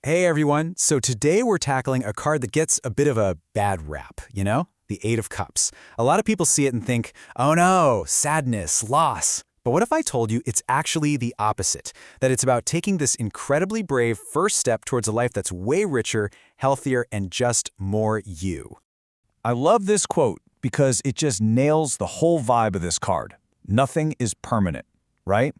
Hey everyone, so today we're tackling a card that gets a bit of a bad rap, The Eight of Cups. A lot of people see it and think, oh no, sadness, loss. But what if I told you it's actually the opposite? That it's about taking this incredibly brave first step towards a life that's way richer, healthier, and just more you. I love this quote because it just nails the whole vibe of this card. Nothing is permanent, right?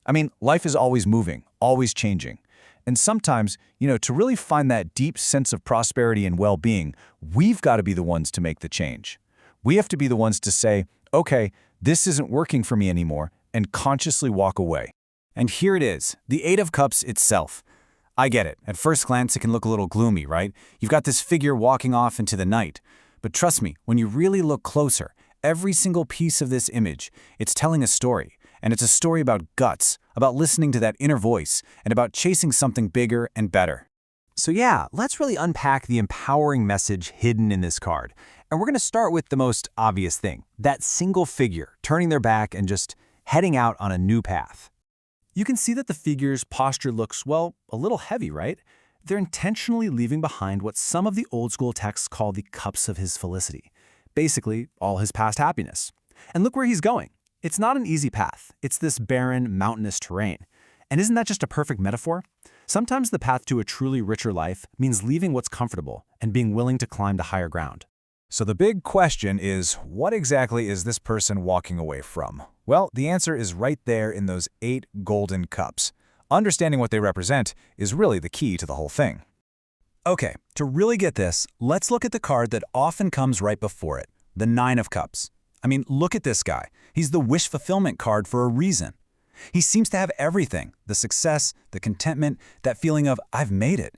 I mean, life is always moving, always changing. And sometimes, to really find that deep sense of prosperity and well-being, we've got to be the ones to make the change. We have to be the ones to say, okay, this isn't working for me anymore, and consciously walk away. And here it is, the Eight of Cups itself. I get it. At first glance, it can look a little gloomy, right? You've got this figure walking off into the night. But trust me, when you really look closer, every single piece of this image, it's telling a story. And it's a story about guts, about listening to that inner voice, and about chasing something bigger and better. So yeah, let's really unpack the empowering message hidden in this card. And we're going to start with the most obvious thing, that single figure turning their back and just heading out on a new path. You can see that the figure's posture looks, well, a little heavy, right? They're intentionally leaving behind what some of the old school texts call the cups of his felicity. Basically, all his past happiness. And look where he's going. It's not an easy path. It's this barren, mountainous terrain. And isn't that just a perfect metaphor? Sometimes the path to a truly richer life means leaving what's comfortable and being willing to climb to higher ground. So the big question is, what exactly is this person walking away from? Well, the answer is right there in those 8 golden cups. Understanding what they represent is really the key to the whole thing. Okay, to really get this, let's look at the card that often comes right before it, the 9 of Cups. I mean, look at this guy. He's the wish fulfillment card for a reason. He seems to have everything, the success, the contentment, that feeling of, I've made it.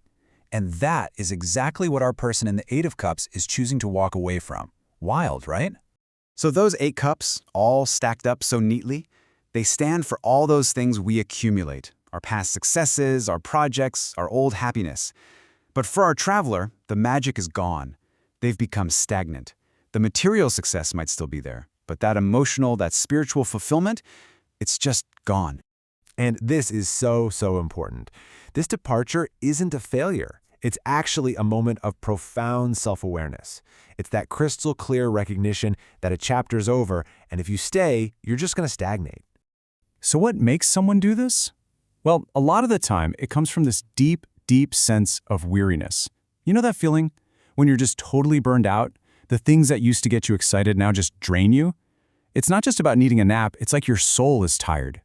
And that is exactly what our person in the 8 of Cups is choosing to walk away from. Wild, right? So those 8 cups, all stacked up so neatly, they stand for all those things we accumulate. Our past successes, our projects, our old happiness. But for our traveler, the magic is gone. They've become stagnant. The material success might still be there, but that emotional, that spiritual fulfillment, it's just gone. And this is so important. This departure isn't a failure. It's actually a moment of profound self-awareness. It's that crystal clear recognition that a chapter's over, and if you stay, you're just going to stagnate. So what makes someone do this? Well, a lot of the time, it comes from this deep sense of weariness. You know that feeling? When you're just totally burned out? The things that used to get you excited now just drain you? It's not just about needing a nap, it's like your soul is tired.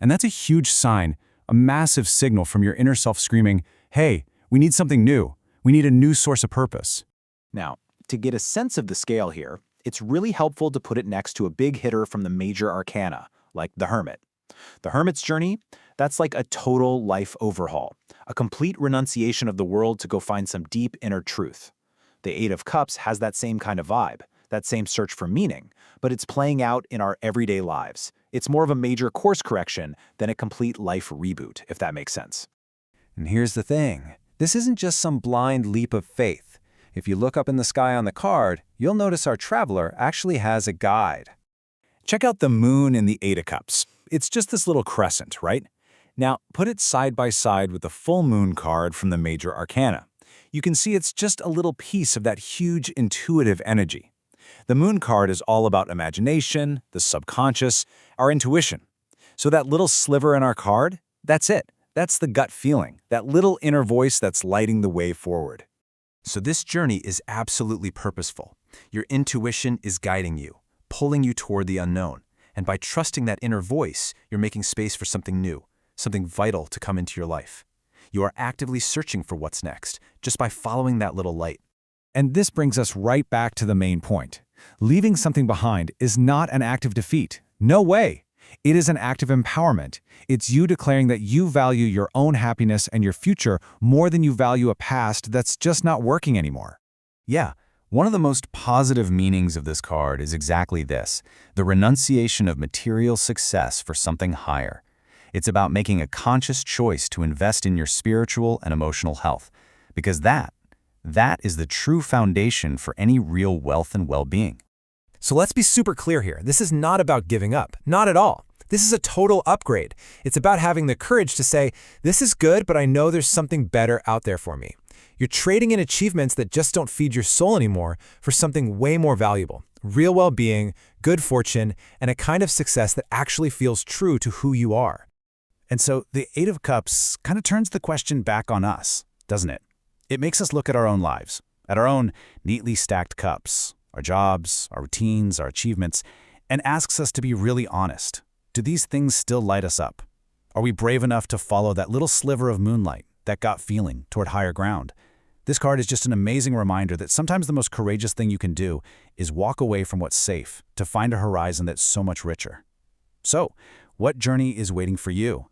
And that's a huge sign, a massive signal from your inner self screaming, hey, we need something new. We need a new source of purpose. Now, to get a sense of the scale here, it's really helpful to put it next to a big hitter from the Major Arcana, like the Hermit. The Hermit's journey, that's like a total life overhaul, a complete renunciation of the world to go find some deep inner truth. The 8 of Cups has that same kind of vibe, that same search for meaning, but it's playing out in our everyday lives. It's more of a major course correction than a complete life reboot, if that makes sense. And here's the thing. This isn't just some blind leap of faith. If you look up in the sky on the card, you'll notice our traveler actually has a guide. Check out the moon in the 8 of Cups. It's just this little crescent, right? Now, put it side by side with the full moon card from the Major Arcana. You can see it's just a little piece of that huge intuitive energy. The moon card is all about imagination, the subconscious, our intuition. So that little sliver in our card, that's it. That's the gut feeling, that little inner voice that's lighting the way forward. So this journey is absolutely purposeful. Your intuition is guiding you, pulling you toward the unknown. And by trusting that inner voice, you're making space for something new, something vital to come into your life. You are actively searching for what's next, just by following that little light. And this brings us right back to the main point. Leaving something behind is not an act of defeat. No way. It is an act of empowerment. It's you declaring that you value your own happiness and your future more than you value a past that's just not working anymore. Yeah, one of the most positive meanings of this card is exactly this, the renunciation of material success for something higher. It's about making a conscious choice to invest in your spiritual and emotional health, because that is the true foundation for any real wealth and well-being. So let's be super clear here. This is not about giving up. Not at all. This is a total upgrade. It's about having the courage to say, this is good, but I know there's something better out there for me. You're trading in achievements that just don't feed your soul anymore for something way more valuable. Real well-being, good fortune, and a kind of success that actually feels true to who you are. And so the Eight of Cups kind of turns the question back on us, doesn't it? It makes us look at our own lives, at our own neatly stacked cups, our jobs, our routines, our achievements, and asks us to be really honest. Do these things still light us up? Are we brave enough to follow that little sliver of moonlight, that gut feeling, toward higher ground? This card is just an amazing reminder that sometimes the most courageous thing you can do is walk away from what's safe to find a horizon that's so much richer. So, what journey is waiting for you?